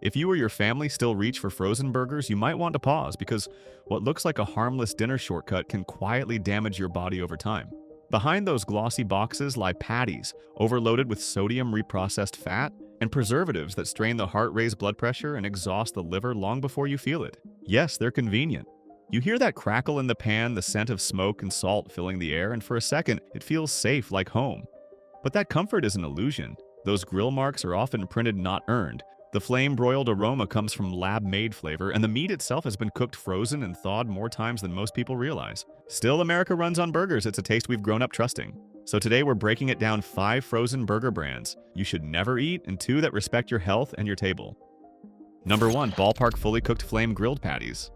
If you or your family still reach for frozen burgers, you might want to pause because what looks like a harmless dinner shortcut can quietly damage your body over time. Behind those glossy boxes lie patties overloaded with sodium reprocessed fat and preservatives that strain the heart, raise blood pressure, and exhaust the liver long before you feel it. Yes, they're convenient. You hear that crackle in the pan, the scent of smoke and salt filling the air, and for a second, it feels safe like home. But that comfort is an illusion. Those grill marks are often printed, not earned. The flame-broiled aroma comes from lab-made flavor, and the meat itself has been cooked frozen and thawed more times than most people realize. Still, America runs on burgers. It's a taste we've grown up trusting. So today we're breaking it down 5 frozen burger brands you should never eat and 2 that respect your health and your table. Number 1. Ballpark Fully Cooked Flame Grilled Patties.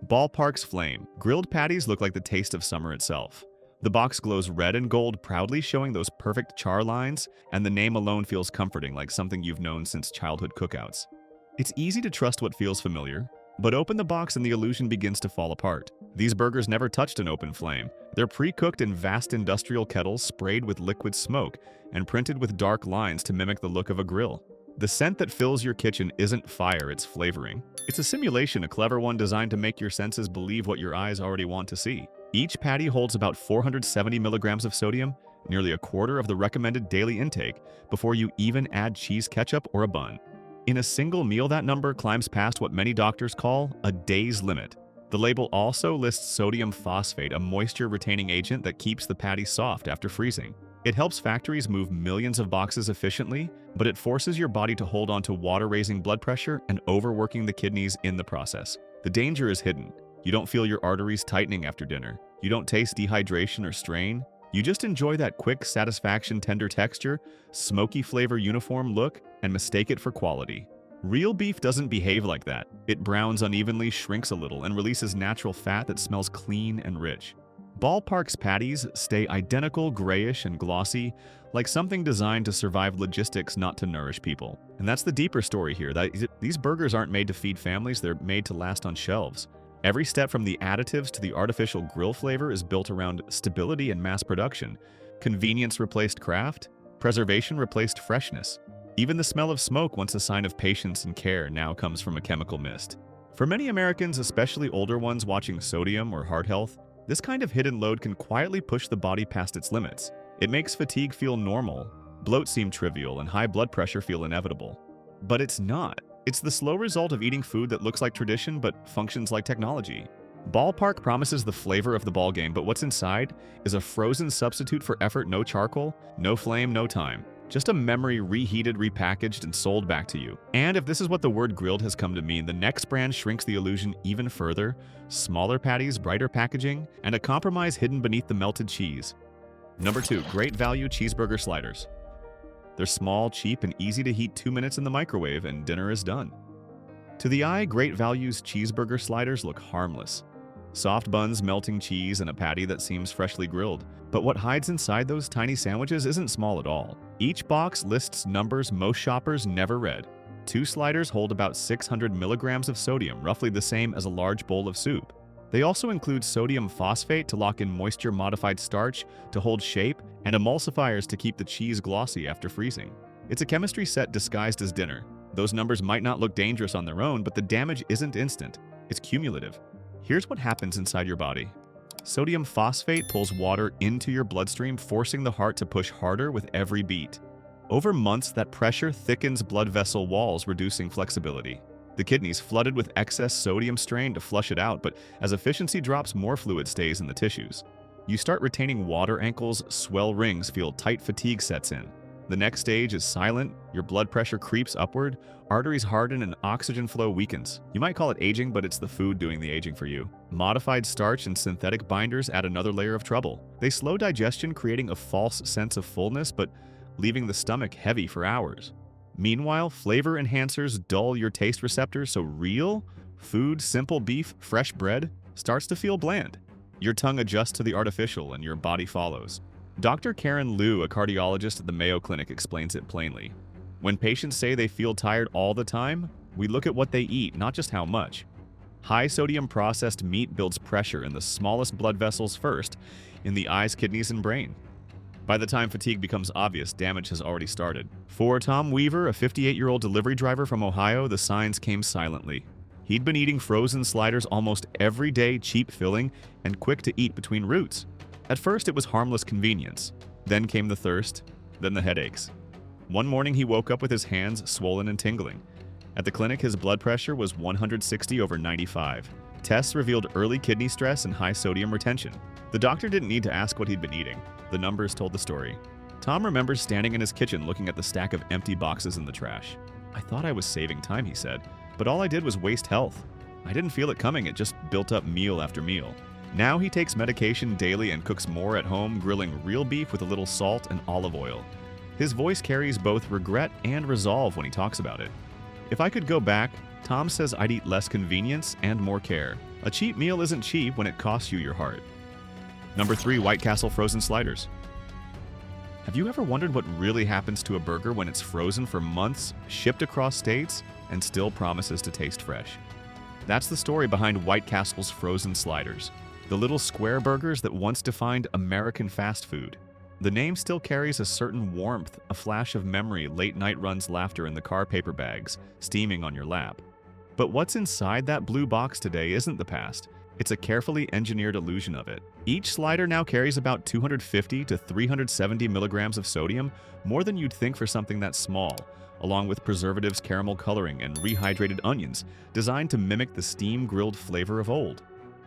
Ballpark's Flame grilled patties look like the taste of summer itself. The box glows red and gold, proudly showing those perfect char lines, and the name alone feels comforting, like something you've known since childhood cookouts. It's easy to trust what feels familiar, but open the box and the illusion begins to fall apart. These burgers never touched an open flame. They're pre-cooked in vast industrial kettles sprayed with liquid smoke and printed with dark lines to mimic the look of a grill. The scent that fills your kitchen isn't fire, it's flavoring. It's a simulation, a clever one designed to make your senses believe what your eyes already want to see. Each patty holds about 470 milligrams of sodium, nearly a quarter of the recommended daily intake, before you even add cheese ketchup or a bun. In a single meal, that number climbs past what many doctors call a day's limit. The label also lists sodium phosphate, a moisture-retaining agent that keeps the patty soft after freezing. It helps factories move millions of boxes efficiently, but it forces your body to hold on to water, raising blood pressure and overworking the kidneys in the process. The danger is hidden. You don't feel your arteries tightening after dinner. You don't taste dehydration or strain. You just enjoy that quick satisfaction, tender texture, smoky flavor, uniform look, and mistake it for quality. Real beef doesn't behave like that. It browns unevenly, shrinks a little, and releases natural fat that smells clean and rich. Ballpark's patties stay identical, grayish, and glossy, like something designed to survive logistics, not to nourish people. And that's the deeper story here. These burgers aren't made to feed families, they're made to last on shelves. Every step from the additives to the artificial grill flavor is built around stability and mass production. Convenience replaced craft, preservation replaced freshness. Even the smell of smoke, once a sign of patience and care, now comes from a chemical mist. For many Americans, especially older ones watching sodium or heart health, this kind of hidden load can quietly push the body past its limits. It makes fatigue feel normal, bloat seem trivial, and high blood pressure feel inevitable. But it's not. It's the slow result of eating food that looks like tradition but functions like technology. Ballpark promises the flavor of the ball game, but what's inside is a frozen substitute for effort, no charcoal, no flame, no time. Just a memory reheated, repackaged, and sold back to you. And if this is what the word grilled has come to mean, the next brand shrinks the illusion even further. Smaller patties, brighter packaging, and a compromise hidden beneath the melted cheese. Number 2. Great Value Cheeseburger Sliders. They're small, cheap, and easy to heat 2 minutes in the microwave, and dinner is done. To the eye, Great Value's cheeseburger sliders look harmless. Soft buns, melting cheese, and a patty that seems freshly grilled. But what hides inside those tiny sandwiches isn't small at all. Each box lists numbers most shoppers never read. 2 sliders hold about 600 milligrams of sodium, roughly the same as a large bowl of soup. They also include sodium phosphate to lock in moisture-modified starch to hold shape, and emulsifiers to keep the cheese glossy after freezing. It's a chemistry set disguised as dinner. Those numbers might not look dangerous on their own, but the damage isn't instant. It's cumulative. Here's what happens inside your body. Sodium phosphate pulls water into your bloodstream, forcing the heart to push harder with every beat. Over months, that pressure thickens blood vessel walls, reducing flexibility. The kidneys flooded with excess sodium strain to flush it out, but as efficiency drops, more fluid stays in the tissues. You start retaining water ankles, swell rings, feel tight, fatigue sets in. The next stage is silent, your blood pressure creeps upward, arteries harden, and oxygen flow weakens. You might call it aging, but it's the food doing the aging for you. Modified starch and synthetic binders add another layer of trouble. They slow digestion, creating a false sense of fullness, but leaving the stomach heavy for hours. Meanwhile, flavor enhancers dull your taste receptors, so real food, simple beef, fresh bread, starts to feel bland. Your tongue adjusts to the artificial, and your body follows. Dr. Karen Liu, a cardiologist at the Mayo Clinic, explains it plainly. When patients say they feel tired all the time, we look at what they eat, not just how much. High-sodium processed meat builds pressure in the smallest blood vessels first, in the eyes, kidneys, and brain. By the time fatigue becomes obvious, damage has already started. For Tom Weaver, a 58-year-old delivery driver from Ohio, the signs came silently. He'd been eating frozen sliders almost every day, cheap filling, and quick to eat between routes. At first, it was harmless convenience. Then came the thirst, then the headaches. One morning, he woke up with his hands swollen and tingling. At the clinic, his blood pressure was 160/95. Tests revealed early kidney stress and high sodium retention. The doctor didn't need to ask what he'd been eating. The numbers told the story. Tom remembers standing in his kitchen looking at the stack of empty boxes in the trash. "I thought I was saving time," he said, "but all I did was waste health. I didn't feel it coming, it just built up meal after meal." Now he takes medication daily and cooks more at home, grilling real beef with a little salt and olive oil. His voice carries both regret and resolve when he talks about it. "If I could go back," Tom says, "I'd eat less convenience and more care. A cheap meal isn't cheap when it costs you your heart." Number 3, White Castle frozen sliders. Have you ever wondered what really happens to a burger when it's frozen for months, shipped across states, and still promises to taste fresh? That's the story behind White Castle's frozen sliders, the little square burgers that once defined American fast food. The name still carries a certain warmth, a flash of memory, late-night runs, laughter in the car paper bags, steaming on your lap. But what's inside that blue box today isn't the past. It's a carefully engineered illusion of it. Each slider now carries about 250 to 370 milligrams of sodium, more than you'd think for something that small, along with preservatives, caramel coloring, and rehydrated onions, designed to mimic the steam-grilled flavor of old.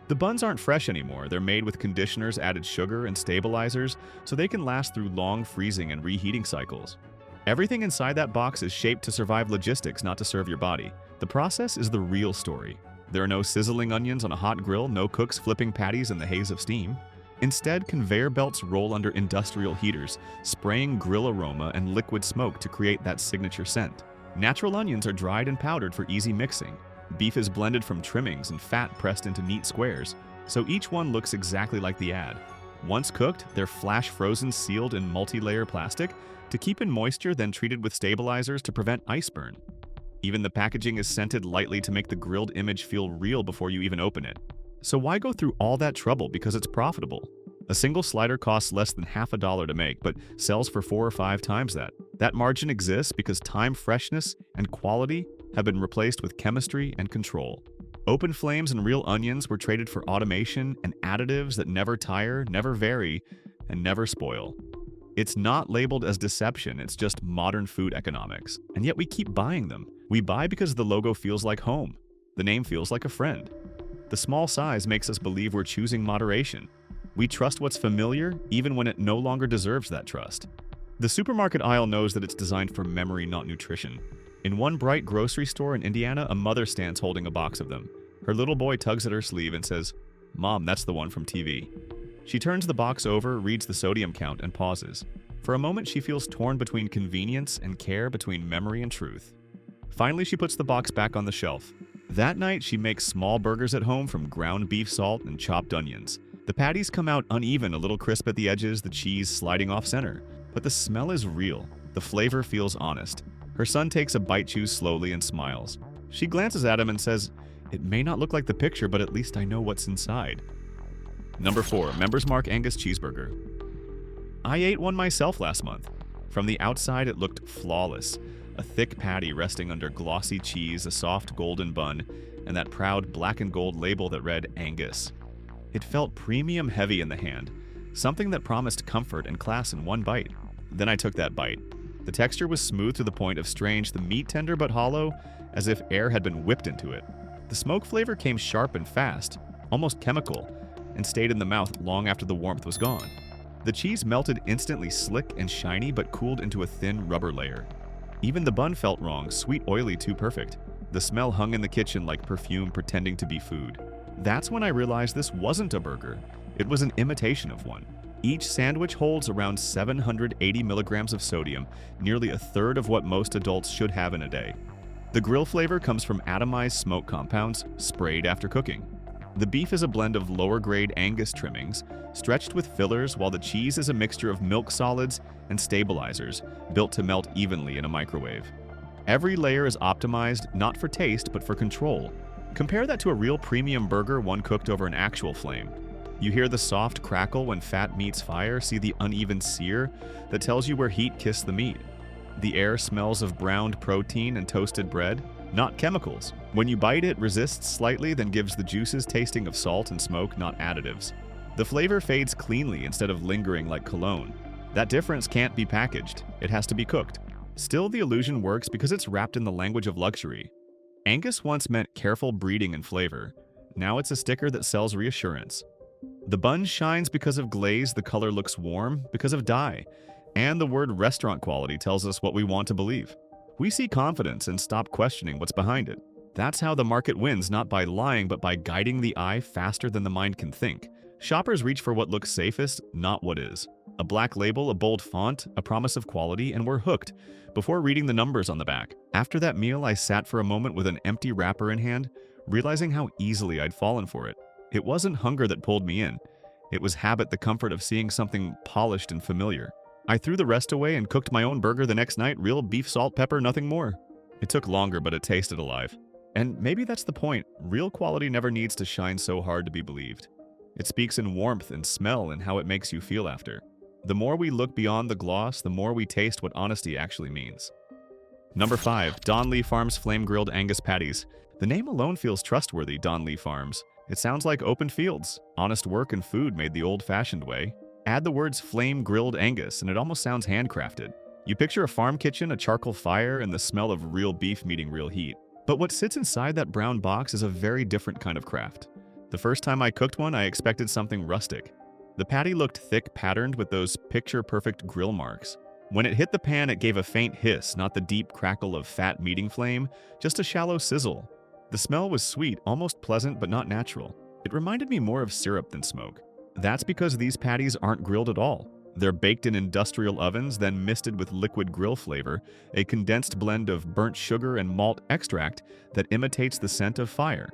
The buns aren't fresh anymore. They're made with conditioners, added sugar, and stabilizers, so they can last through long freezing and reheating cycles. Everything inside that box is shaped to survive logistics, not to serve your body. The process is the real story. There are no sizzling onions on a hot grill, no cooks flipping patties in the haze of steam. Instead, conveyor belts roll under industrial heaters, spraying grill aroma and liquid smoke to create that signature scent. Natural onions are dried and powdered for easy mixing. Beef is blended from trimmings and fat pressed into neat squares, so each one looks exactly like the ad. Once cooked, they're flash frozen, sealed in multi-layer plastic to keep in moisture, then treated with stabilizers to prevent ice burn. Even the packaging is scented lightly to make the grilled image feel real before you even open it. So why go through all that trouble? Because it's profitable. A single slider costs less than half a dollar to make, but sells for 4 or 5 times that. That margin exists because time, freshness, and quality have been replaced with chemistry and control. Open flames and real onions were traded for automation and additives that never tire, never vary, and never spoil. It's not labeled as deception, it's just modern food economics. And yet we keep buying them. We buy because the logo feels like home. The name feels like a friend. The small size makes us believe we're choosing moderation. We trust what's familiar, even when it no longer deserves that trust. The supermarket aisle knows that it's designed for memory, not nutrition. In one bright grocery store in Indiana, a mother stands holding a box of them. Her little boy tugs at her sleeve and says, "Mom, that's the one from TV." She turns the box over, reads the sodium count, and pauses. For a moment, she feels torn between convenience and care, between memory and truth. Finally, she puts the box back on the shelf. That night, she makes small burgers at home from ground beef salt and chopped onions. The patties come out uneven, a little crisp at the edges, the cheese sliding off center. But the smell is real. The flavor feels honest. Her son takes a bite, chews slowly, and smiles. She glances at him and says, "It may not look like the picture, but at least I know what's inside." Number 4, Members Mark Angus Cheeseburger. I ate one myself last month. From the outside, it looked flawless. A thick patty resting under glossy cheese, a soft golden bun, and that proud black and gold label that read Angus. It felt premium heavy in the hand, something that promised comfort and class in one bite. Then I took that bite. The texture was smooth to the point of strange, the meat tender but hollow, as if air had been whipped into it. The smoke flavor came sharp and fast, almost chemical, and stayed in the mouth long after the warmth was gone. The cheese melted instantly, slick and shiny, but cooled into a thin rubber layer. Even the bun felt wrong, sweet, oily, too perfect. The smell hung in the kitchen like perfume pretending to be food. That's when I realized this wasn't a burger. It was an imitation of one. Each sandwich holds around 780 milligrams of sodium, nearly a third of what most adults should have in a day. The grill flavor comes from atomized smoke compounds sprayed after cooking. The beef is a blend of lower-grade Angus trimmings, stretched with fillers, while the cheese is a mixture of milk solids and stabilizers, built to melt evenly in a microwave. Every layer is optimized not for taste, but for control. Compare that to a real premium burger, one cooked over an actual flame. You hear the soft crackle when fat meets fire, see the uneven sear that tells you where heat kissed the meat. The air smells of browned protein and toasted bread, not chemicals. When you bite, it resists slightly, then gives the juices tasting of salt and smoke, not additives. The flavor fades cleanly instead of lingering like cologne. That difference can't be packaged. It has to be cooked. Still, the illusion works because it's wrapped in the language of luxury. Angus once meant careful breeding and flavor. Now it's a sticker that sells reassurance. The bun shines because of glaze, the color looks warm because of dye, and the word restaurant quality tells us what we want to believe. We see confidence and stop questioning what's behind it. That's how the market wins, not by lying, but by guiding the eye faster than the mind can think. Shoppers reach for what looks safest, not what is. A black label, a bold font, a promise of quality, and we're hooked, before reading the numbers on the back. After that meal, I sat for a moment with an empty wrapper in hand, realizing how easily I'd fallen for it. It wasn't hunger that pulled me in. It was habit, the comfort of seeing something polished and familiar. I threw the rest away and cooked my own burger the next night, real beef, salt, pepper, nothing more. It took longer, but it tasted alive. And maybe that's the point. Real quality never needs to shine so hard to be believed. It speaks in warmth and smell and how it makes you feel after. The more we look beyond the gloss, the more we taste what honesty actually means. Number 5. Don Lee Farms Flame Grilled Angus Patties. The name alone feels trustworthy, Don Lee Farms. It sounds like open fields, honest work and food made the old-fashioned way. Add the words flame grilled Angus and it almost sounds handcrafted. You picture a farm kitchen, a charcoal fire, and the smell of real beef meeting real heat. But what sits inside that brown box is a very different kind of craft. The first time I cooked one, I expected something rustic. The patty looked thick, patterned with those picture-perfect grill marks. When it hit the pan, it gave a faint hiss, not the deep crackle of fat meeting flame, just a shallow sizzle. The smell was sweet, almost pleasant, but not natural. It reminded me more of syrup than smoke. That's because these patties aren't grilled at all. They're baked in industrial ovens, then misted with liquid grill flavor, a condensed blend of burnt sugar and malt extract that imitates the scent of fire.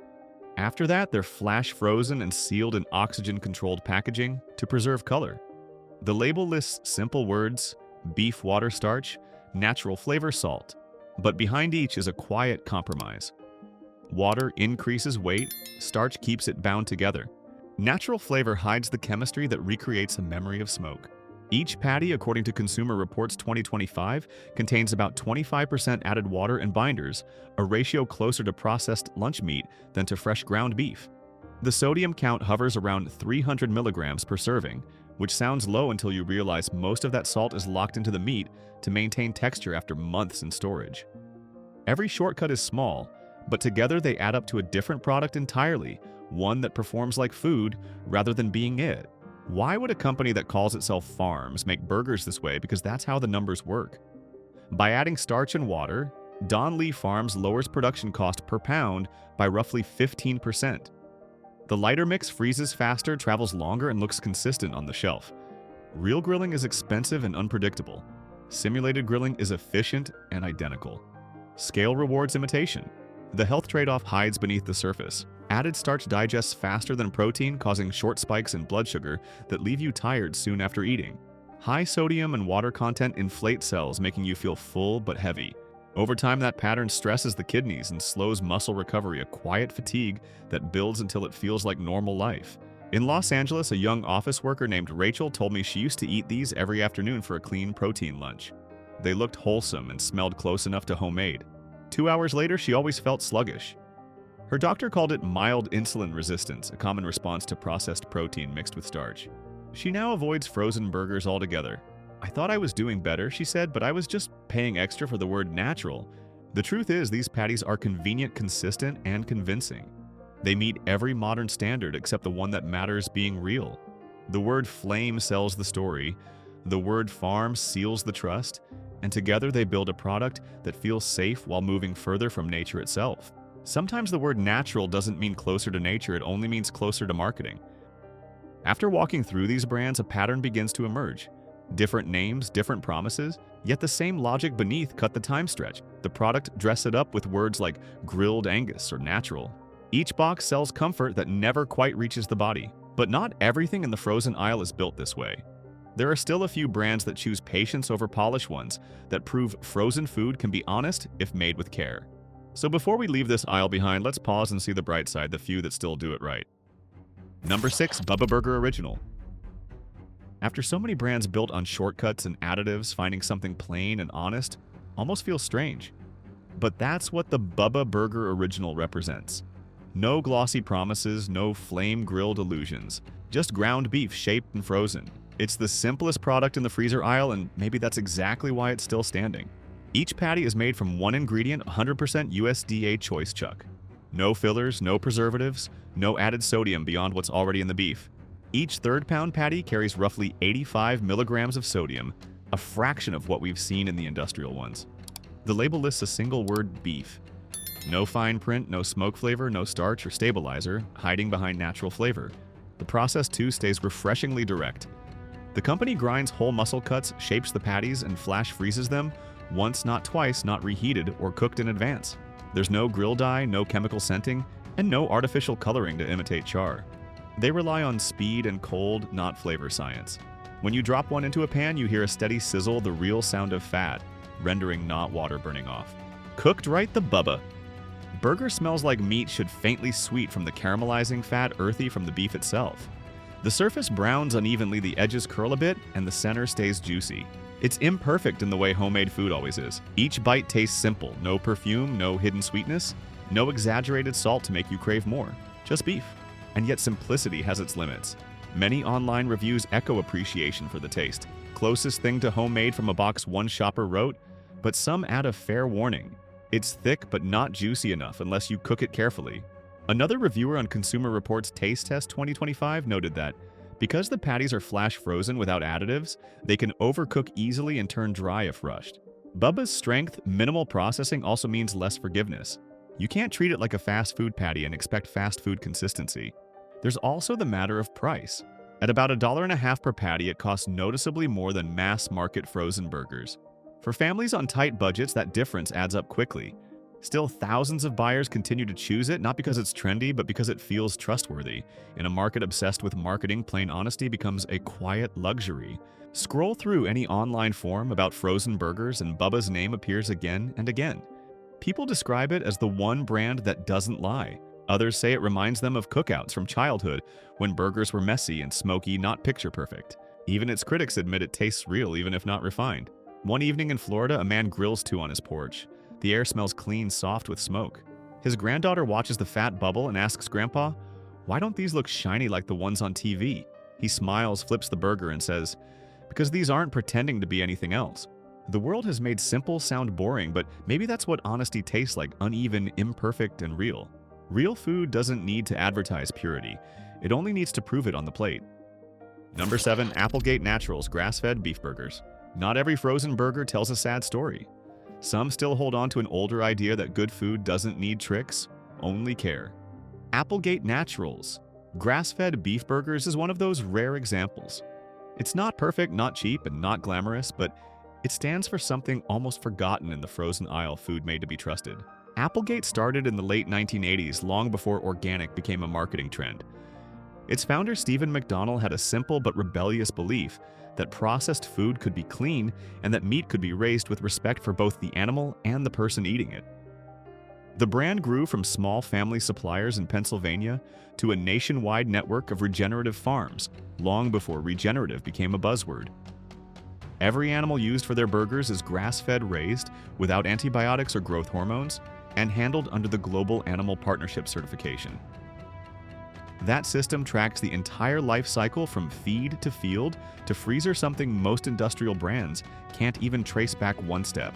After that, they're flash frozen and sealed in oxygen-controlled packaging to preserve color. The label lists simple words: beef water starch, natural flavor salt. But behind each is a quiet compromise. Water increases weight, starch keeps it bound together. Natural flavor hides the chemistry that recreates a memory of smoke. Each patty, according to Consumer Reports 2025, contains about 25% added water and binders, a ratio closer to processed lunch meat than to fresh ground beef. The sodium count hovers around 300 milligrams per serving, which sounds low until you realize most of that salt is locked into the meat to maintain texture after months in storage. Every shortcut is small, but together they add up to a different product entirely, one that performs like food rather than being it. Why would a company that calls itself Farms make burgers this way? Because that's how the numbers work. By adding starch and water, Don Lee Farms lowers production cost per pound by roughly 15%. The lighter mix freezes faster, travels longer, and looks consistent on the shelf. Real grilling is expensive and unpredictable. Simulated grilling is efficient and identical. Scale rewards imitation. The health trade-off hides beneath the surface. Added starch digests faster than protein, causing short spikes in blood sugar that leave you tired soon after eating. High sodium and water content inflate cells, making you feel full but heavy. Over time, that pattern stresses the kidneys and slows muscle recovery, a quiet fatigue that builds until it feels like normal life. In Los Angeles, a young office worker named Rachel told me she used to eat these every afternoon for a clean protein lunch. They looked wholesome and smelled close enough to homemade. 2 hours later, she always felt sluggish. Her doctor called it mild insulin resistance, a common response to processed protein mixed with starch. She now avoids frozen burgers altogether. I thought I was doing better, she said, but I was just paying extra for the word natural. The truth is, these patties are convenient, consistent, and convincing. They meet every modern standard except the one that matters being real. The word flame sells the story, the word farm seals the trust, and together they build a product that feels safe while moving further from nature itself. Sometimes the word natural doesn't mean closer to nature, it only means closer to marketing. After walking through these brands, a pattern begins to emerge. Different names, different promises, yet the same logic beneath cut the time stretch. The product dress it up with words like grilled Angus or natural. Each box sells comfort that never quite reaches the body. But not everything in the frozen aisle is built this way. There are still a few brands that choose patience over polished ones, that prove frozen food can be honest if made with care. So before we leave this aisle behind, let's pause and see the bright side, the few that still do it right. Number 6. Bubba Burger Original. After so many brands built on shortcuts and additives, finding something plain and honest almost feels strange. But that's what the Bubba Burger Original represents. No glossy promises, no flame-grilled illusions, just ground beef shaped and frozen. It's the simplest product in the freezer aisle, and maybe that's exactly why it's still standing. Each patty is made from one ingredient, 100% USDA choice chuck. No fillers, no preservatives, no added sodium beyond what's already in the beef. Each third-pound patty carries roughly 85 milligrams of sodium, a fraction of what we've seen in the industrial ones. The label lists a single word, beef. No fine print, no smoke flavor, no starch or stabilizer, hiding behind natural flavor. The process, too, stays refreshingly direct. The company grinds whole muscle cuts, shapes the patties, and flash freezes them, once, not twice, not reheated or cooked in advance. There's no grill dye, no chemical scenting, and no artificial coloring to imitate char. They rely on speed and cold, not flavor science. When you drop one into a pan, you hear a steady sizzle, the real sound of fat, rendering not water burning off. Cooked right, the Bubba. Burger smells like meat should faintly sweet from the caramelizing fat, earthy from the beef itself. The surface browns unevenly, the edges curl a bit, and the center stays juicy. It's imperfect in the way homemade food always is. Each bite tastes simple, no perfume, no hidden sweetness, no exaggerated salt to make you crave more, just beef. And yet simplicity has its limits. Many online reviews echo appreciation for the taste. Closest thing to homemade from a box, one shopper wrote, but some add a fair warning. It's thick but not juicy enough unless you cook it carefully. Another reviewer on Consumer Reports Taste Test 2025 noted that because the patties are flash frozen without additives, they can overcook easily and turn dry if rushed. Bubba's strength, minimal processing also means less forgiveness. You can't treat it like a fast food patty and expect fast food consistency. There's also the matter of price. At about $1.50 per patty, it costs noticeably more than mass market frozen burgers. For families on tight budgets, that difference adds up quickly. Still, thousands of buyers continue to choose it, not because it's trendy, but because it feels trustworthy. In a market obsessed with marketing, plain honesty becomes a quiet luxury. Scroll through any online forum about frozen burgers and Bubba's name appears again and again. People describe it as the one brand that doesn't lie. Others say it reminds them of cookouts from childhood, when burgers were messy and smoky, not picture perfect. Even its critics admit it tastes real, even if not refined. One evening in Florida, a man grills two on his porch. The air smells clean, soft with smoke. His granddaughter watches the fat bubble and asks Grandpa, "Why don't these look shiny like the ones on TV?" He smiles, flips the burger, and says, "Because these aren't pretending to be anything else." The world has made simple sound boring, but maybe that's what honesty tastes like, uneven, imperfect, and real. Real food doesn't need to advertise purity. It only needs to prove it on the plate. Number 7. Applegate Naturals Grass-Fed Beef Burgers. Not every frozen burger tells a sad story. Some still hold on to an older idea that good food doesn't need tricks, only care. Applegate Naturals Grass-Fed Beef Burgers is one of those rare examples. It's not perfect, not cheap, and not glamorous, but it stands for something almost forgotten in the frozen aisle food made to be trusted. Applegate started in the late 1980s, long before organic became a marketing trend. Its founder, Stephen McDonald, had a simple but rebellious belief that processed food could be clean and that meat could be raised with respect for both the animal and the person eating it. The brand grew from small family suppliers in Pennsylvania to a nationwide network of regenerative farms, long before regenerative became a buzzword. Every animal used for their burgers is grass-fed, raised, without antibiotics or growth hormones, and handled under the Global Animal Partnership certification. That system tracks the entire life cycle from feed to field to freezer, something most industrial brands can't even trace back one step.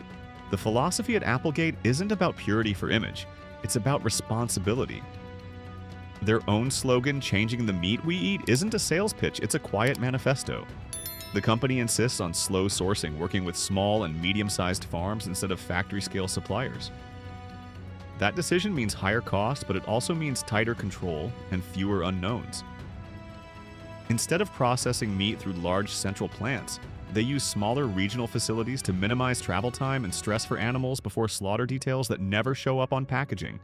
The philosophy at Applegate isn't about purity for image, it's about responsibility. Their own slogan, "Changing the meat we eat," isn't a sales pitch, it's a quiet manifesto. The company insists on slow sourcing, working with small and medium-sized farms instead of factory-scale suppliers. That decision means higher cost, but it also means tighter control and fewer unknowns. Instead of processing meat through large central plants, they use smaller regional facilities to minimize travel time and stress for animals before slaughter, details that never show up on packaging,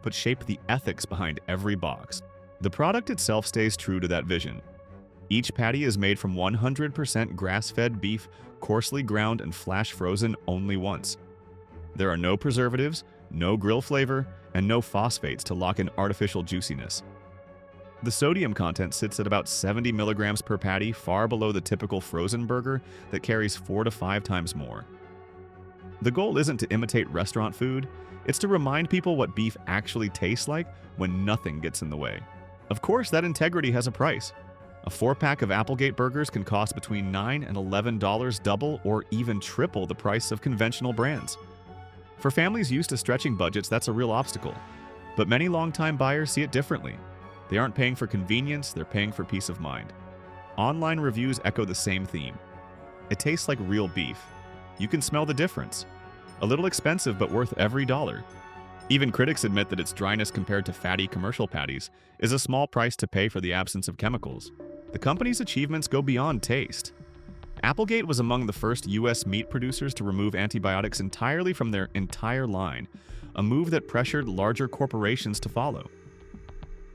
but shape the ethics behind every box. The product itself stays true to that vision. Each patty is made from 100% grass-fed beef, coarsely ground and flash frozen only once. There are no preservatives, no grill flavor, and no phosphates to lock in artificial juiciness. The sodium content sits at about 70 milligrams per patty, far below the typical frozen burger that carries 4 to 5 times more. The goal isn't to imitate restaurant food, it's to remind people what beef actually tastes like when nothing gets in the way. Of course, that integrity has a price. A 4-pack of Applegate burgers can cost between $9 and $11, double or even triple the price of conventional brands. For families used to stretching budgets, that's a real obstacle. But many longtime buyers see it differently. They aren't paying for convenience, they're paying for peace of mind. Online reviews echo the same theme. It tastes like real beef. You can smell the difference. A little expensive, but worth every dollar. Even critics admit that its dryness compared to fatty commercial patties is a small price to pay for the absence of chemicals. The company's achievements go beyond taste. Applegate was among the first U.S. meat producers to remove antibiotics entirely from their entire line, a move that pressured larger corporations to follow.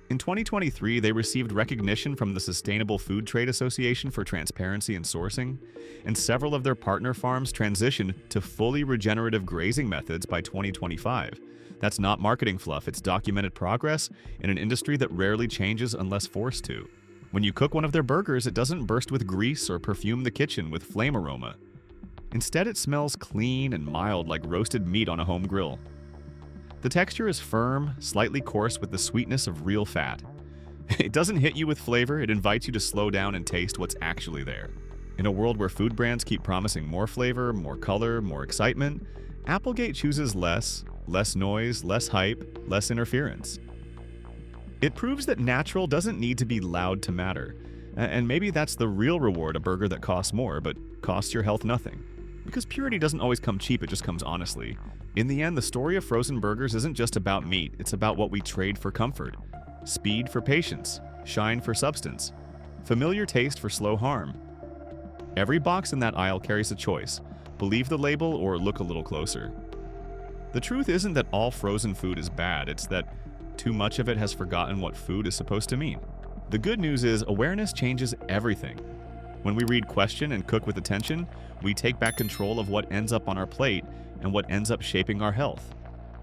In 2023, they received recognition from the Sustainable Food Trade Association for transparency in sourcing, and several of their partner farms transitioned to fully regenerative grazing methods by 2025. That's not marketing fluff, it's documented progress in an industry that rarely changes unless forced to. When you cook one of their burgers, it doesn't burst with grease or perfume the kitchen with flame aroma. Instead, it smells clean and mild like roasted meat on a home grill. The texture is firm, slightly coarse with the sweetness of real fat. It doesn't hit you with flavor, it invites you to slow down and taste what's actually there. In a world where food brands keep promising more flavor, more color, more excitement, Applegate chooses less noise, less hype, less interference. It proves that natural doesn't need to be loud to matter. And maybe that's the real reward, a burger that costs more, but costs your health nothing. Because purity doesn't always come cheap, it just comes honestly. In the end, the story of frozen burgers isn't just about meat, it's about what we trade for comfort. Speed for patience, shine for substance, familiar taste for slow harm. Every box in that aisle carries a choice. Believe the label or look a little closer. The truth isn't that all frozen food is bad, it's that too much of it has forgotten what food is supposed to mean. The good news is awareness changes everything. When we read, question, and cook with attention, we take back control of what ends up on our plate and what ends up shaping our health.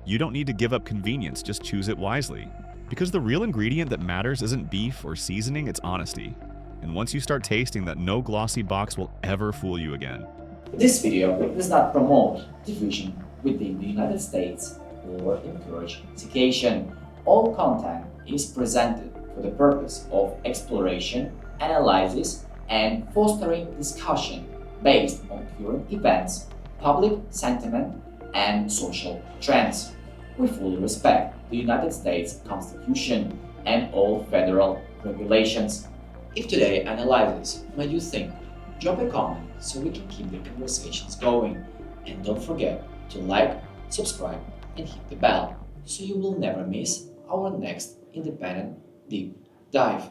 You don't need to give up convenience, just choose it wisely. Because the real ingredient that matters isn't beef or seasoning, it's honesty. And once you start tasting that, no glossy box will ever fool you again. This video does not promote division within the United States or encourage segregation. All content is presented for the purpose of exploration, analysis, and fostering discussion based on current events, public sentiment, and social trends. We fully respect the United States Constitution and all federal regulations. If today's analysis made you think, drop a comment so we can keep the conversations going. And don't forget to like, subscribe, and hit the bell so you will never miss our next independent deep dive.